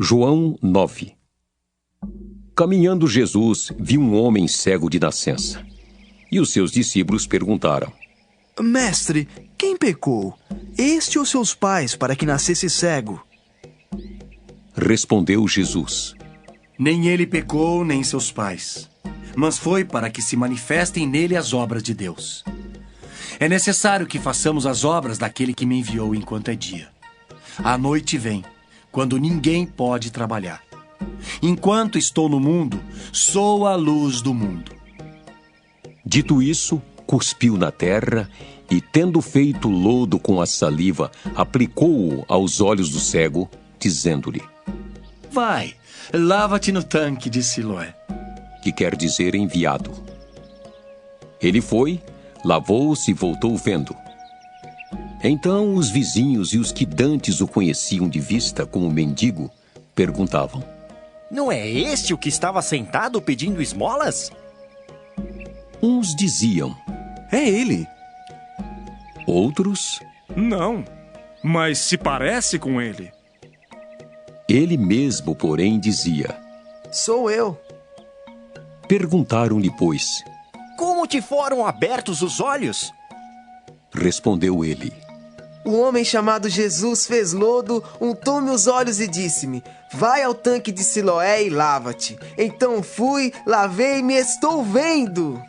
João 9. Caminhando Jesus, viu um homem cego de nascença. E os seus discípulos perguntaram: Mestre, quem pecou? Este ou seus pais, para que nascesse cego? Respondeu Jesus: Nem ele pecou, nem seus pais, mas foi para que se manifestem nele as obras de Deus. É necessário que façamos as obras daquele que me enviou enquanto é dia. A noite vem, quando ninguém pode trabalhar. Enquanto estou no mundo, sou a luz do mundo. Dito isso, cuspiu na terra e, tendo feito lodo com a saliva, aplicou-o aos olhos do cego, dizendo-lhe: Vai, lava-te no tanque de Siloé. Que quer dizer enviado. Ele foi, lavou-se e voltou vendo. Então os vizinhos e os que dantes o conheciam de vista como mendigo perguntavam: Não é este o que estava sentado pedindo esmolas? Uns diziam: É ele. Outros: Não, mas se parece com ele. Ele mesmo, porém, dizia: Sou eu. Perguntaram-lhe, pois. Como te foram abertos os olhos? Respondeu ele: Um homem chamado Jesus fez lodo, untou-me os olhos e disse-me: Vai ao tanque de Siloé e lava-te. Então fui, lavei-me e estou vendo.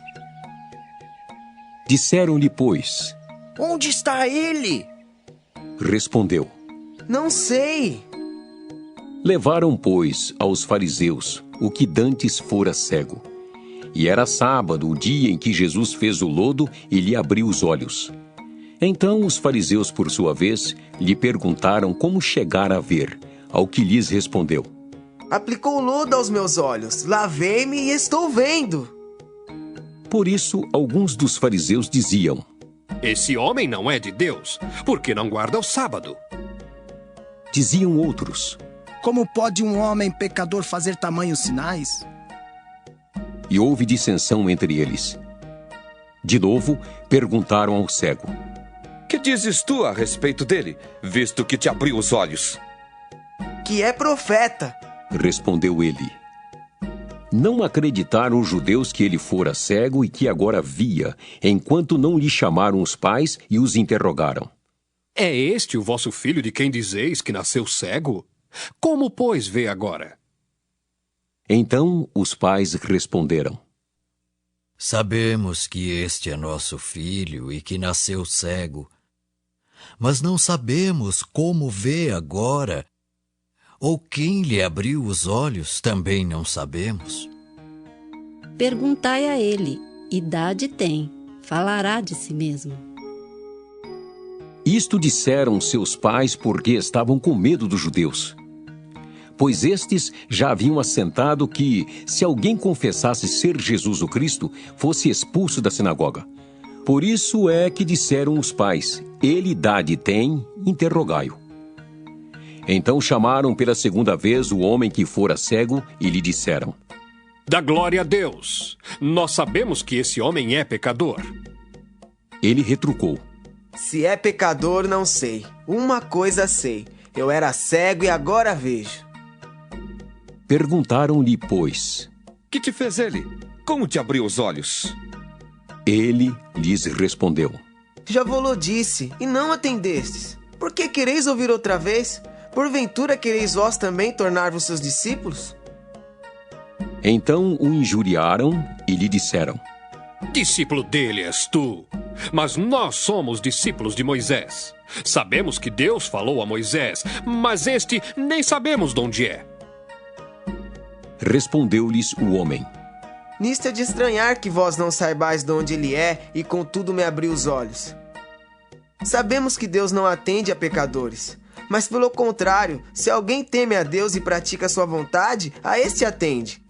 Disseram-lhe, pois. Onde está ele? Respondeu: Não sei. Levaram, pois, aos fariseus o que dantes fora cego. E era sábado, o dia em que Jesus fez o lodo e lhe abriu os olhos. Então os fariseus, por sua vez, lhe perguntaram como chegara a ver, ao que lhes respondeu: Aplicou lodo aos meus olhos, lavei-me e estou vendo. Por isso, alguns dos fariseus diziam: Esse homem não é de Deus, porque não guarda o sábado. Diziam outros: Como pode um homem pecador fazer tamanhos sinais? E houve dissensão entre eles. De novo, perguntaram ao cego: Que dizes tu a respeito dele, visto que te abriu os olhos? Que é profeta. Respondeu ele. Não acreditaram os judeus que ele fora cego e que agora via, enquanto não lhe chamaram os pais e os interrogaram: É este o vosso filho de quem dizeis que nasceu cego? Como, pois, vê agora? Então os pais responderam: Sabemos que este é nosso filho e que nasceu cego, mas não sabemos como vê agora, ou quem lhe abriu os olhos também não sabemos. Perguntai a ele, idade tem, falará de si mesmo. Isto disseram seus pais porque estavam com medo dos judeus. Pois estes já haviam assentado que, se alguém confessasse ser Jesus o Cristo, fosse expulso da sinagoga. Por isso é que disseram os pais: Ele idade tem, interrogai-o. Então chamaram pela segunda vez o homem que fora cego e lhe disseram: Dá glória a Deus! Nós sabemos que esse homem é pecador. Ele retrucou: Se é pecador, não sei. Uma coisa sei: eu era cego e agora vejo. Perguntaram-lhe, pois: Que te fez ele? Como te abriu os olhos? Ele lhes respondeu: Já vou-lo disse, e não atendestes. Por que quereis ouvir outra vez? Porventura quereis vós também tornar-vos seus discípulos? Então o injuriaram e lhe disseram: Discípulo dele és tu, mas nós somos discípulos de Moisés. Sabemos que Deus falou a Moisés, mas este nem sabemos de onde é. Respondeu-lhes o homem: Nisto é de estranhar que vós não saibais de onde ele é e contudo me abriu os olhos. Sabemos que Deus não atende a pecadores, mas pelo contrário, se alguém teme a Deus e pratica sua vontade, a este atende.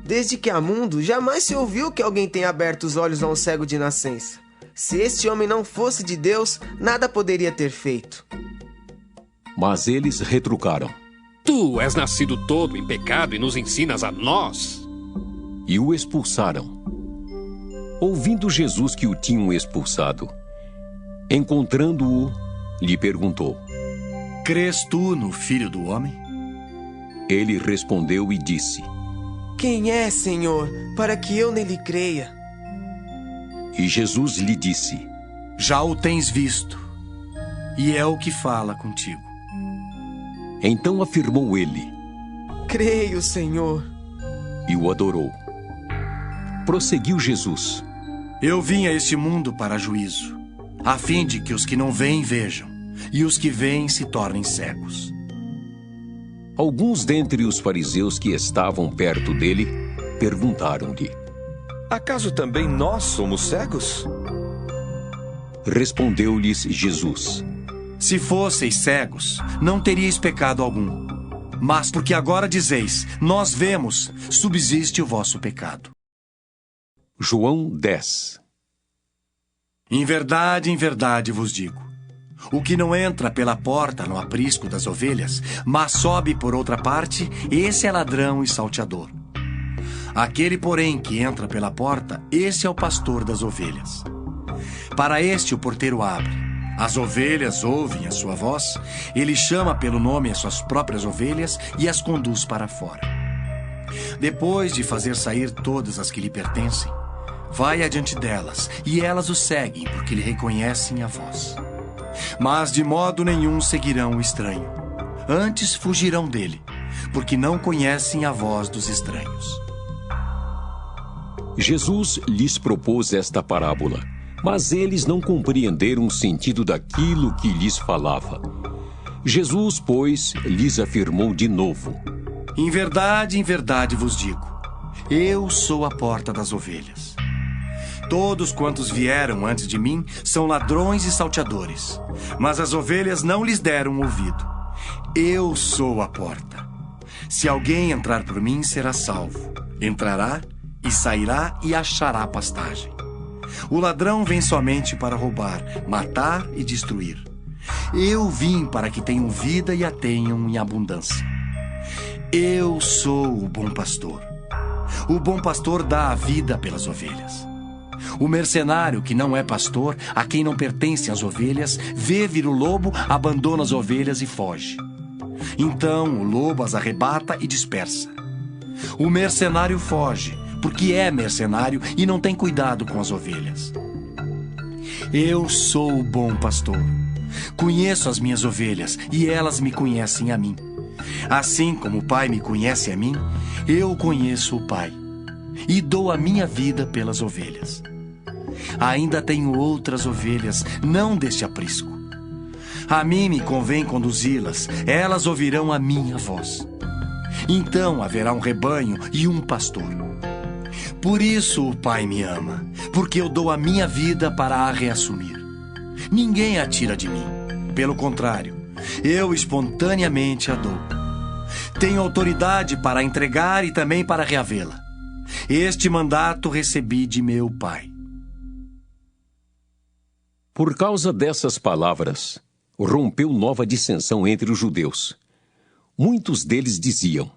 Desde que há mundo, jamais se ouviu que alguém tenha aberto os olhos a um cego de nascença. Se este homem não fosse de Deus, nada poderia ter feito. Mas eles retrucaram: Tu és nascido todo em pecado e nos ensinas a nós. E o expulsaram. Ouvindo Jesus que o tinham expulsado, encontrando-o, lhe perguntou: Crês tu no Filho do Homem? Ele respondeu e disse: Quem é, Senhor, para que eu nele creia? E Jesus lhe disse: Já o tens visto, e é o que fala contigo. Então afirmou ele, Creio, Senhor. e o adorou. Prosseguiu Jesus: Eu vim a este mundo para juízo, a fim de que os que não veem vejam, e os que veem se tornem cegos. Alguns dentre os fariseus que estavam perto dele perguntaram-lhe: Acaso também nós somos cegos? Respondeu-lhes Jesus: Se fosseis cegos, não teríeis pecado algum. Mas porque agora dizeis, nós vemos, subsiste o vosso pecado. João 10. Em verdade vos digo, o que não entra pela porta no aprisco das ovelhas, mas sobe por outra parte, esse é ladrão e salteador. Aquele, porém, que entra pela porta, esse é o pastor das ovelhas. Para este o porteiro abre. As ovelhas ouvem a sua voz, ele chama pelo nome as suas próprias ovelhas e as conduz para fora. Depois de fazer sair todas as que lhe pertencem, vai adiante delas, e elas o seguem, porque lhe reconhecem a voz. Mas de modo nenhum seguirão o estranho. Antes fugirão dele, porque não conhecem a voz dos estranhos. Jesus lhes propôs esta parábola, mas eles não compreenderam o sentido daquilo que lhes falava. Jesus, pois, lhes afirmou de novo: em verdade vos digo, eu sou a porta das ovelhas. Todos quantos vieram antes de mim são ladrões e salteadores, mas as ovelhas não lhes deram ouvido. Eu sou a porta. Se alguém entrar por mim, será salvo. Entrará e sairá e achará pastagem. O ladrão vem somente para roubar, matar e destruir. Eu vim para que tenham vida e a tenham em abundância. Eu sou o bom pastor. O bom pastor dá a vida pelas ovelhas. O mercenário que não é pastor, a quem não pertencem as ovelhas, vê vir o lobo, abandona as ovelhas e foge. Então o lobo as arrebata e dispersa. O mercenário foge, porque é mercenário e não tem cuidado com as ovelhas. Eu sou o bom pastor. Conheço as minhas ovelhas e elas me conhecem a mim. Assim como o Pai me conhece a mim, eu conheço o Pai e dou a minha vida pelas ovelhas. Ainda tenho outras ovelhas, não deste aprisco. A mim me convém conduzi-las, elas ouvirão a minha voz. Então haverá um rebanho e um pastor. Por isso o Pai me ama, porque eu dou a minha vida para a reassumir. Ninguém a tira de mim. Pelo contrário, eu espontaneamente a dou. Tenho autoridade para entregar e também para reavê-la. Este mandato recebi de meu Pai. Por causa dessas palavras, rompeu nova dissensão entre os judeus. Muitos deles diziam: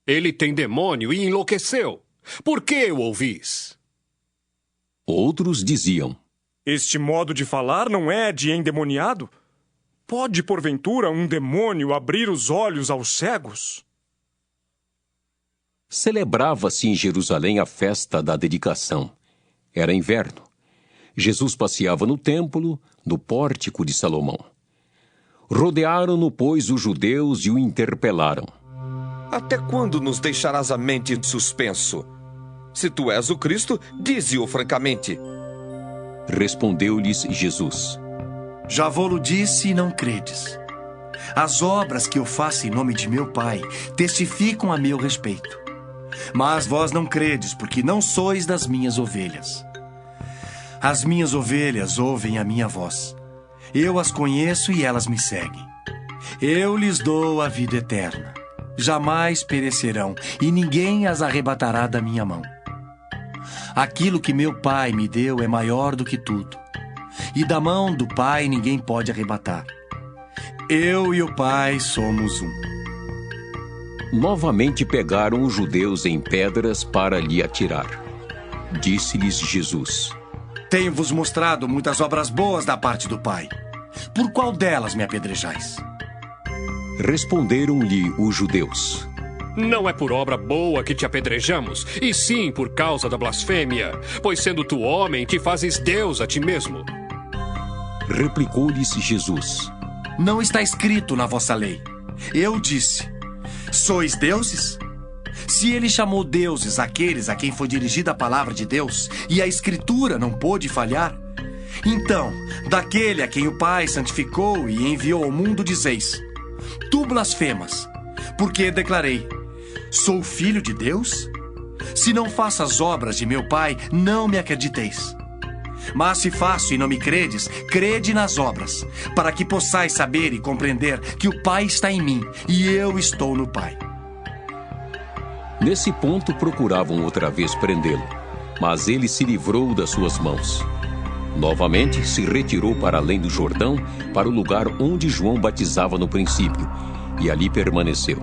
Ele tem demônio e enlouqueceu. Por que o ouvis? Outros diziam: Este modo de falar não é de endemoniado? Pode, porventura, um demônio abrir os olhos aos cegos? Celebrava-se em Jerusalém a festa da dedicação. Era inverno. Jesus passeava no templo, no pórtico de Salomão. Rodearam-no, pois, os judeus e o interpelaram: Até quando nos deixarás a mente em suspenso? Se tu és o Cristo, dize-o francamente. Respondeu-lhes Jesus: Já vou-lo disse e não credes. As obras que eu faço em nome de meu Pai testificam a meu respeito. Mas vós não credes, porque não sois das minhas ovelhas. As minhas ovelhas ouvem a minha voz. Eu as conheço e elas me seguem. Eu lhes dou a vida eterna. Jamais perecerão, e ninguém as arrebatará da minha mão. Aquilo que meu Pai me deu é maior do que tudo, e da mão do Pai ninguém pode arrebatar. Eu e o Pai somos um. Novamente pegaram os judeus em pedras para lhe atirar. Disse-lhes Jesus: Tenho-vos mostrado muitas obras boas da parte do Pai. Por qual delas me apedrejais? Responderam-lhe os judeus: Não é por obra boa que te apedrejamos, e sim por causa da blasfêmia, pois sendo tu homem, te fazes Deus a ti mesmo. Replicou-lhes Jesus: Não está escrito na vossa lei. Eu disse: sois deuses? Se ele chamou deuses aqueles a quem foi dirigida a palavra de Deus, e a Escritura não pôde falhar, então, daquele a quem o Pai santificou e enviou ao mundo, dizeis: tu blasfemas, porque declarei: sou filho de Deus? Se não faço as obras de meu Pai, não me acrediteis. Mas se faço e não me credes, crede nas obras, para que possais saber e compreender que o Pai está em mim e eu estou no Pai. Nesse ponto procuravam outra vez prendê-lo, mas ele se livrou das suas mãos. Novamente se retirou para além do Jordão, para o lugar onde João batizava no princípio, e ali permaneceu.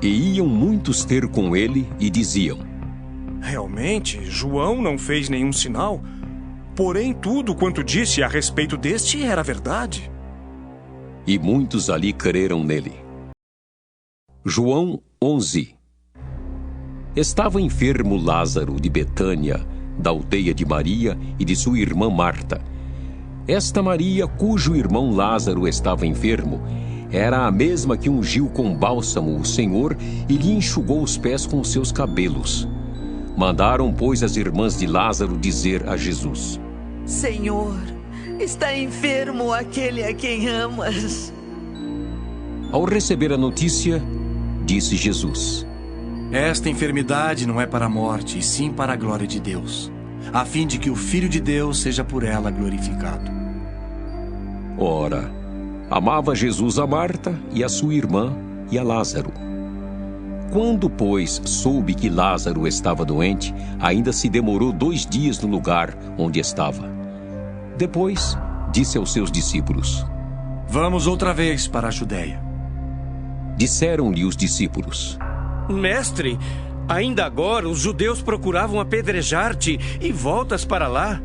E iam muitos ter com ele e diziam: realmente, João não fez nenhum sinal, porém tudo quanto disse a respeito deste era verdade. E muitos ali creram nele. João 11. Estava enfermo Lázaro de Betânia, da aldeia de Maria e de sua irmã Marta. Esta Maria, cujo irmão Lázaro estava enfermo, era a mesma que ungiu com bálsamo o Senhor e lhe enxugou os pés com seus cabelos. Mandaram, pois, as irmãs de Lázaro dizer a Jesus: Senhor, está enfermo aquele a quem amas. Ao receber a notícia, disse Jesus: esta enfermidade não é para a morte, e sim para a glória de Deus, a fim de que o Filho de Deus seja por ela glorificado. Ora, amava Jesus a Marta e a sua irmã e a Lázaro. Quando, pois, soube que Lázaro estava doente, ainda se demorou 2 dias no lugar onde estava. Depois, disse aos seus discípulos: vamos outra vez para a Judéia. Disseram-lhe os discípulos: Mestre, ainda agora os judeus procuravam apedrejar-te e voltas para lá?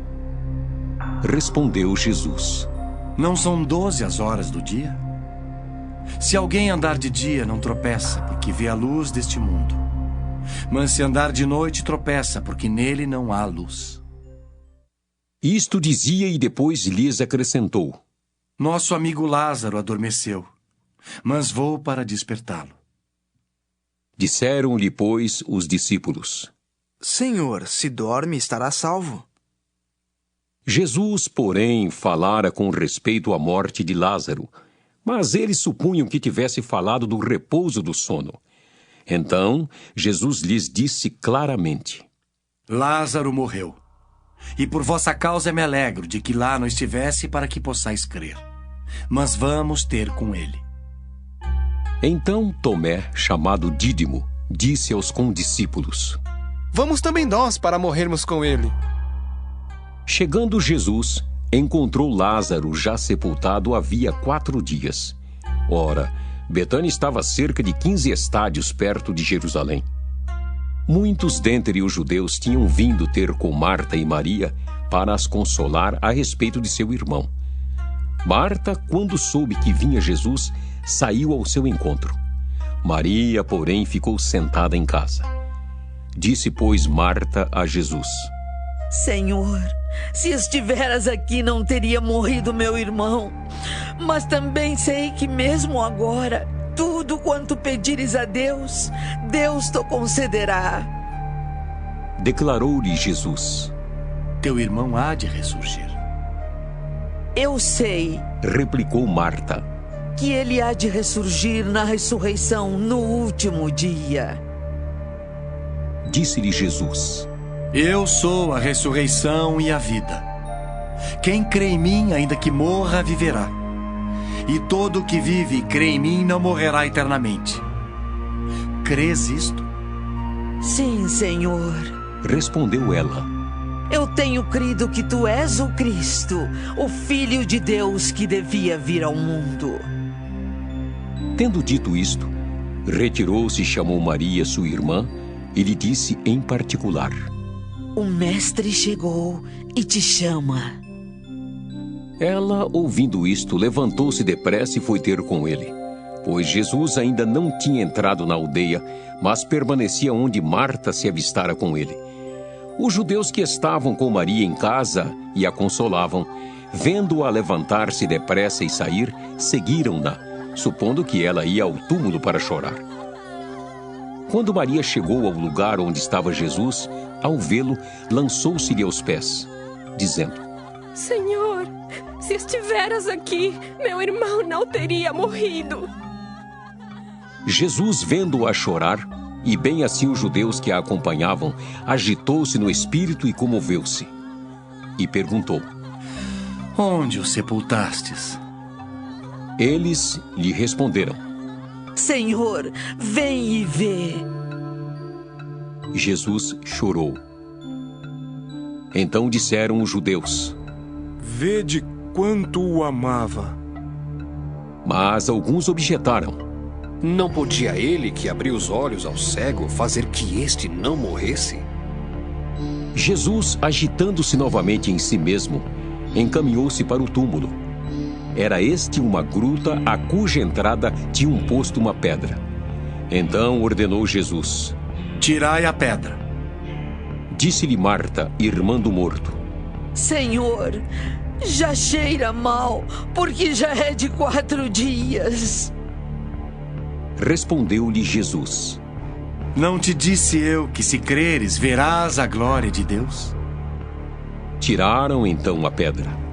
Respondeu Jesus: não são 12 as horas do dia? Se alguém andar de dia, não tropeça, porque vê a luz deste mundo. Mas se andar de noite, tropeça, porque nele não há luz. Isto dizia e depois lhes acrescentou: nosso amigo Lázaro adormeceu, mas vou para despertá-lo. Disseram-lhe, pois, os discípulos: Senhor, se dorme, estará salvo. Jesus, porém, falara com respeito à morte de Lázaro, mas eles supunham que tivesse falado do repouso do sono. Então, Jesus lhes disse claramente: Lázaro morreu, e por vossa causa me alegro de que lá não estivesse, para que possais crer. Mas vamos ter com ele. Então Tomé, chamado Dídimo, disse aos condiscípulos: vamos também nós para morrermos com ele. Chegando Jesus, encontrou Lázaro já sepultado havia 4 dias. Ora, Betânia estava a cerca de 15 estádios perto de Jerusalém. Muitos dentre os judeus tinham vindo ter com Marta e Maria para as consolar a respeito de seu irmão. Marta, quando soube que vinha Jesus, saiu ao seu encontro. Maria, porém, ficou sentada em casa. Disse, pois, Marta a Jesus: Senhor, se estiveras aqui, não teria morrido meu irmão. Mas também sei que mesmo agora, tudo quanto pedires a Deus, Deus te concederá. Declarou-lhe Jesus: teu irmão há de ressurgir. Eu sei, replicou Marta, que ele há de ressurgir na ressurreição no último dia. Disse-lhe Jesus: eu sou a ressurreição e a vida. Quem crê em mim, ainda que morra, viverá. E todo o que vive e crê em mim não morrerá eternamente. Crês isto? Sim, Senhor. Respondeu ela: eu tenho crido que tu és o Cristo, o Filho de Deus que devia vir ao mundo. Tendo dito isto, retirou-se e chamou Maria, sua irmã, e lhe disse em particular: o Mestre chegou e te chama. Ela, ouvindo isto, levantou-se depressa e foi ter com ele. pois Jesus ainda não tinha entrado na aldeia, mas permanecia onde Marta se avistara com ele. Os judeus que estavam com Maria em casa e a consolavam, vendo-a levantar-se depressa e sair, seguiram-na, supondo que ela ia ao túmulo para chorar. Quando Maria chegou ao lugar onde estava Jesus, ao vê-lo, lançou-se-lhe aos pés, dizendo: Senhor, se estiveras aqui, meu irmão não teria morrido. Jesus, vendo-a chorar, e bem assim os judeus que a acompanhavam, agitou-se no espírito e comoveu-se. E perguntou: Onde o sepultastes? Eles lhe responderam: Senhor, vem e vê. Jesus chorou. Então disseram os judeus: Vede quanto o amava. Mas alguns objetaram: Não podia ele, que abriu os olhos ao cego, fazer que este não morresse? Jesus, agitando-se novamente em si mesmo, encaminhou-se para o túmulo. Era este uma gruta a cuja entrada tinham posto uma pedra. Então ordenou Jesus: Tirai a pedra. Disse-lhe Marta, irmã do morto: Senhor, já cheira mal, porque já é de 4 dias. Respondeu-lhe Jesus: Não te disse eu que, se creres, verás a glória de Deus? Tiraram então a pedra.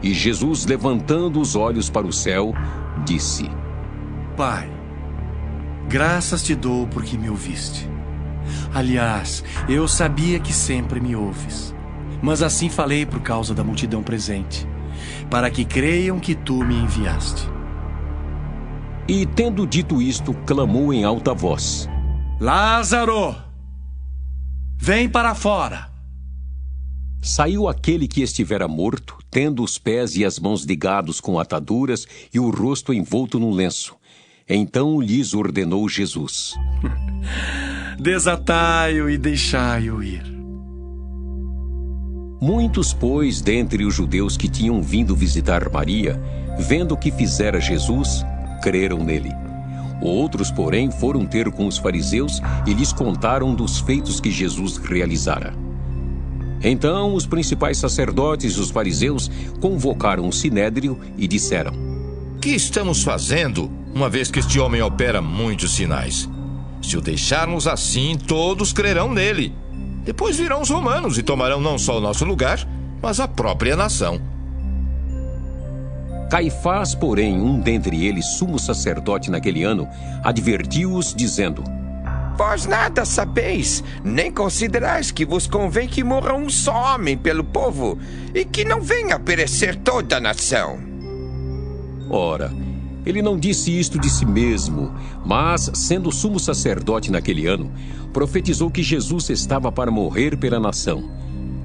E Jesus, levantando os olhos para o céu, disse: Pai, graças te dou porque me ouviste. Aliás, eu sabia que sempre me ouves, mas assim falei por causa da multidão presente, para que creiam que tu me enviaste. E, tendo dito isto, clamou em alta voz: Lázaro, vem para fora. Saiu aquele que estivera morto, tendo os pés e as mãos ligados com ataduras e o rosto envolto num lenço. Então lhes ordenou Jesus: Desatai-o e deixai-o ir. Muitos, pois, dentre os judeus que tinham vindo visitar Maria, vendo o que fizera Jesus, creram nele. Outros, porém, foram ter com os fariseus e lhes contaram dos feitos que Jesus realizara. Então os principais sacerdotes e os fariseus convocaram o sinédrio e disseram: Que estamos fazendo, uma vez que este homem opera muitos sinais? Se o deixarmos assim, todos crerão nele. Depois virão os romanos e tomarão não só o nosso lugar, mas a própria nação. Caifás, porém, um dentre eles, sumo sacerdote naquele ano, advertiu-os, dizendo: Vós nada sabeis, nem considerais que vos convém que morra um só homem pelo povo, e que não venha a perecer toda a nação. Ora, ele não disse isto de si mesmo, mas, sendo sumo sacerdote naquele ano, profetizou que Jesus estava para morrer pela nação.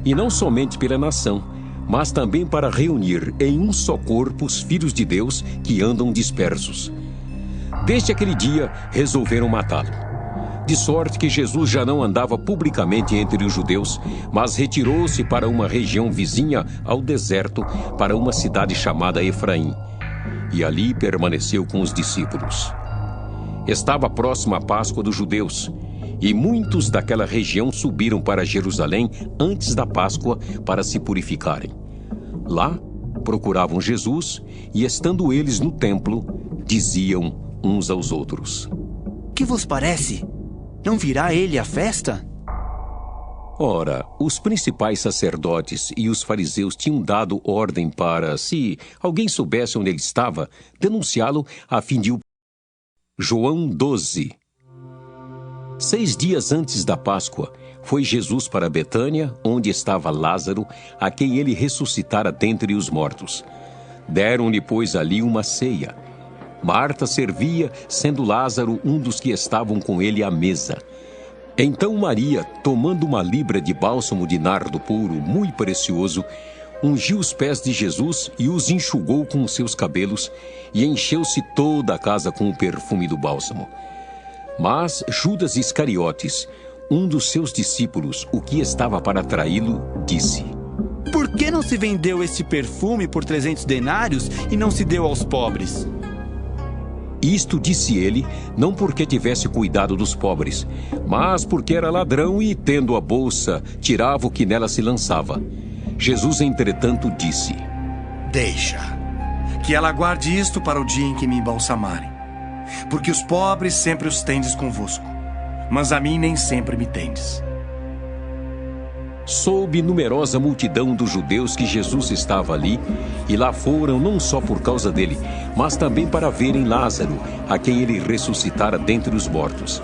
E não somente pela nação, mas também para reunir em um só corpo os filhos de Deus que andam dispersos. Desde aquele dia, resolveram matá-lo. De sorte que Jesus já não andava publicamente entre os judeus, mas retirou-se para uma região vizinha ao deserto, para uma cidade chamada Efraim. E ali permaneceu com os discípulos. Estava próxima a Páscoa dos judeus, e muitos daquela região subiram para Jerusalém antes da Páscoa para se purificarem. Lá procuravam Jesus, e estando eles no templo, diziam uns aos outros: Que vos parece? Não virá ele à festa? Ora, os principais sacerdotes e os fariseus tinham dado ordem para, se alguém soubesse onde ele estava, denunciá-lo a fim de o... João 12. 6 dias antes da Páscoa, foi Jesus para Betânia, onde estava Lázaro, a quem ele ressuscitara dentre os mortos. Deram-lhe, pois, ali uma ceia. Marta servia, sendo Lázaro um dos que estavam com ele à mesa. Então Maria, tomando uma libra de bálsamo de nardo puro, muito precioso, ungiu os pés de Jesus e os enxugou com os seus cabelos, e encheu-se toda a casa com o perfume do bálsamo. Mas Judas Iscariotes, um dos seus discípulos, o que estava para traí-lo, disse: Por que não se vendeu este perfume por 300 denários e não se deu aos pobres? Isto disse ele, não porque tivesse cuidado dos pobres, mas porque era ladrão e, tendo a bolsa, tirava o que nela se lançava. Jesus, entretanto, disse: Deixa, que ela guarde isto para o dia em que me embalsamarem. Porque os pobres sempre os tendes convosco, mas a mim nem sempre me tendes. Soube numerosa multidão dos judeus que Jesus estava ali, e lá foram não só por causa dele, mas também para verem Lázaro, a quem ele ressuscitara dentre os mortos.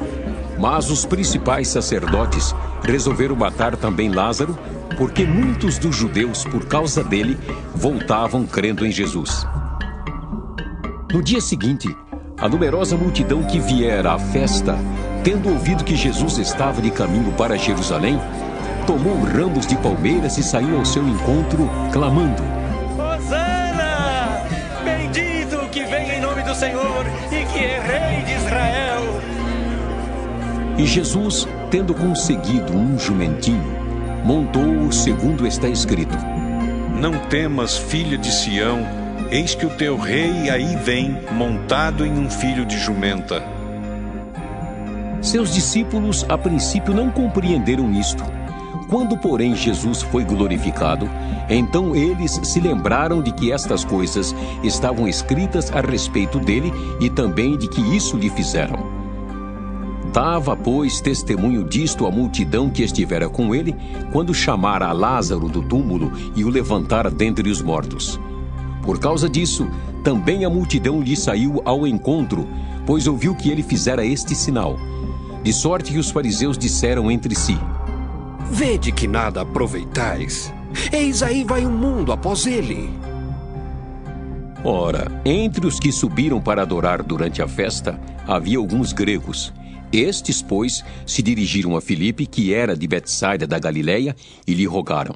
Mas os principais sacerdotes resolveram matar também Lázaro, porque muitos dos judeus, por causa dele, voltavam crendo em Jesus. No dia seguinte, a numerosa multidão que viera à festa, tendo ouvido que Jesus estava de caminho para Jerusalém, tomou ramos de palmeiras e saiu ao seu encontro, clamando: Hosana! Bendito o que vem em nome do Senhor e que é Rei de Israel! E Jesus, tendo conseguido um jumentinho, montou-o segundo está escrito: Não temas, filha de Sião, eis que o teu rei aí vem, montado em um filho de jumenta. Seus discípulos, a princípio, não compreenderam isto. Quando, porém, Jesus foi glorificado, então eles se lembraram de que estas coisas estavam escritas a respeito dele e também de que isso lhe fizeram. Dava, pois, testemunho disto a multidão que estivera com ele, quando chamara a Lázaro do túmulo e o levantara dentre os mortos. Por causa disso, também a multidão lhe saiu ao encontro, pois ouviu que ele fizera este sinal. De sorte que os fariseus disseram entre si: Vede que nada aproveitais. Eis aí vai o mundo após ele. Ora, entre os que subiram para adorar durante a festa, havia alguns gregos. Estes, pois, se dirigiram a Filipe, que era de Betsaida da Galileia, e lhe rogaram: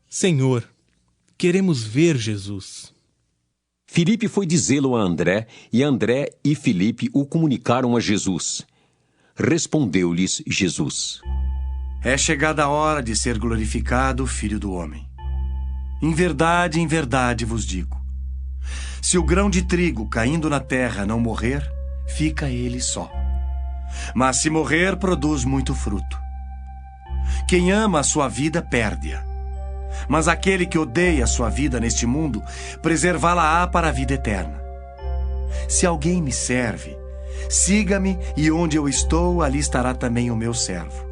Senhor, queremos ver Jesus. Filipe foi dizê-lo a André, e André e Filipe o comunicaram a Jesus. Respondeu-lhes Jesus: É chegada a hora de ser glorificado o Filho do Homem. Em verdade vos digo: se o grão de trigo caindo na terra não morrer, fica ele só. Mas se morrer, produz muito fruto. Quem ama a sua vida, perde-a. Mas aquele que odeia a sua vida neste mundo, preservá-la-á para a vida eterna. Se alguém me serve, siga-me, e onde eu estou, ali estará também o meu servo.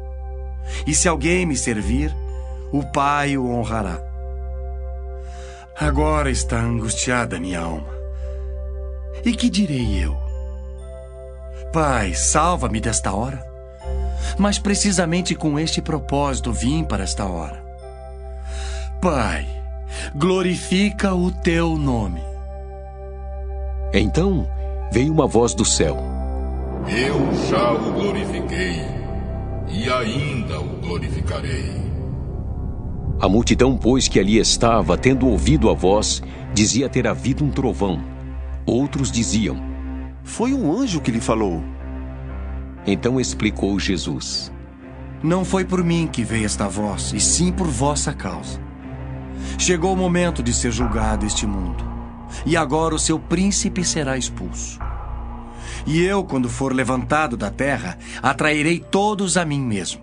E se alguém me servir, o Pai o honrará. Agora está angustiada minha alma. E que direi eu? Pai, salva-me desta hora. Mas precisamente com este propósito vim para esta hora. Pai, glorifica o teu nome. Então veio uma voz do céu: Eu já o glorifiquei, e ainda o glorificarei. A multidão, pois, que ali estava, tendo ouvido a voz, dizia ter havido um trovão. Outros diziam: Foi um anjo que lhe falou. Então explicou Jesus: Não foi por mim que veio esta voz, e sim por vossa causa. Chegou o momento de ser julgado este mundo, e agora o seu príncipe será expulso. E eu, quando for levantado da terra, atrairei todos a mim mesmo.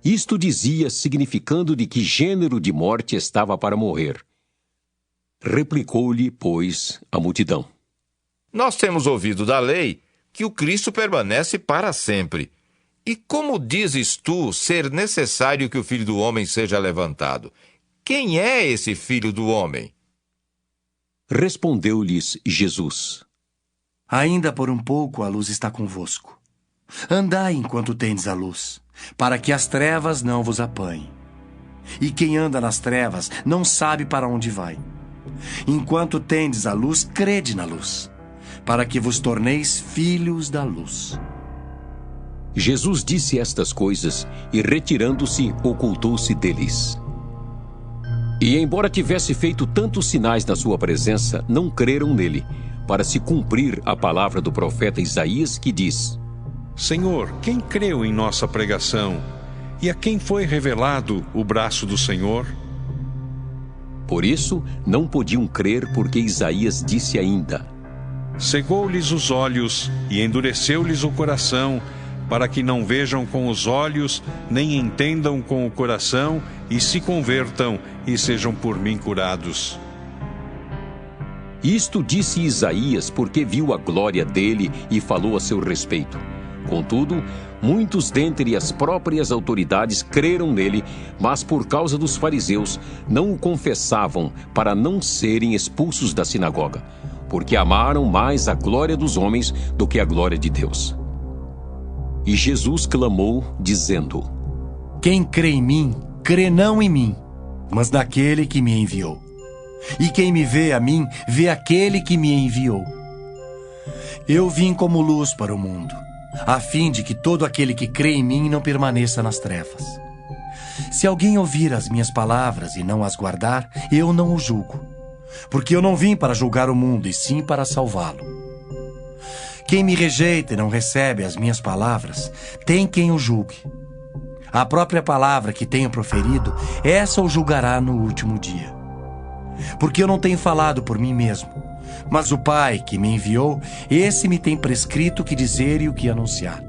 Isto dizia, significando de que gênero de morte estava para morrer. Replicou-lhe, pois, a multidão: Nós temos ouvido da lei que o Cristo permanece para sempre. E como dizes tu ser necessário que o Filho do Homem seja levantado? Quem é esse Filho do Homem? Respondeu-lhes Jesus: Ainda por um pouco a luz está convosco. Andai enquanto tendes a luz, para que as trevas não vos apanhem. E quem anda nas trevas não sabe para onde vai. Enquanto tendes a luz, crede na luz, para que vos torneis filhos da luz. Jesus disse estas coisas e, retirando-se, ocultou-se deles. E, embora tivesse feito tantos sinais na sua presença, não creram nele, para se cumprir a palavra do profeta Isaías, que diz: Senhor, quem creu em nossa pregação? E a quem foi revelado o braço do Senhor? Por isso, não podiam crer, porque Isaías disse ainda: cegou-lhes os olhos e endureceu-lhes o coração, para que não vejam com os olhos, nem entendam com o coração, e se convertam e sejam por mim curados. Isto disse Isaías porque viu a glória dele e falou a seu respeito. Contudo, muitos dentre as próprias autoridades creram nele, mas por causa dos fariseus não o confessavam para não serem expulsos da sinagoga, porque amaram mais a glória dos homens do que a glória de Deus. E Jesus clamou, dizendo: Quem crê em mim, crê não em mim, mas naquele que me enviou. E quem me vê a mim, vê aquele que me enviou. Eu vim como luz para o mundo, a fim de que todo aquele que crê em mim não permaneça nas trevas. Se alguém ouvir as minhas palavras e não as guardar, eu não o julgo, porque eu não vim para julgar o mundo, e sim para salvá-lo. Quem me rejeita e não recebe as minhas palavras, tem quem o julgue. A própria palavra que tenho proferido, essa o julgará no último dia. Porque eu não tenho falado por mim mesmo, mas o Pai que me enviou, esse me tem prescrito o que dizer e o que anunciar.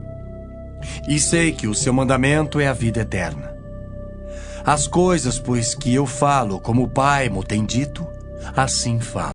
E sei que o seu mandamento é a vida eterna. As coisas, pois, que eu falo, como o Pai mo tem dito, assim falo.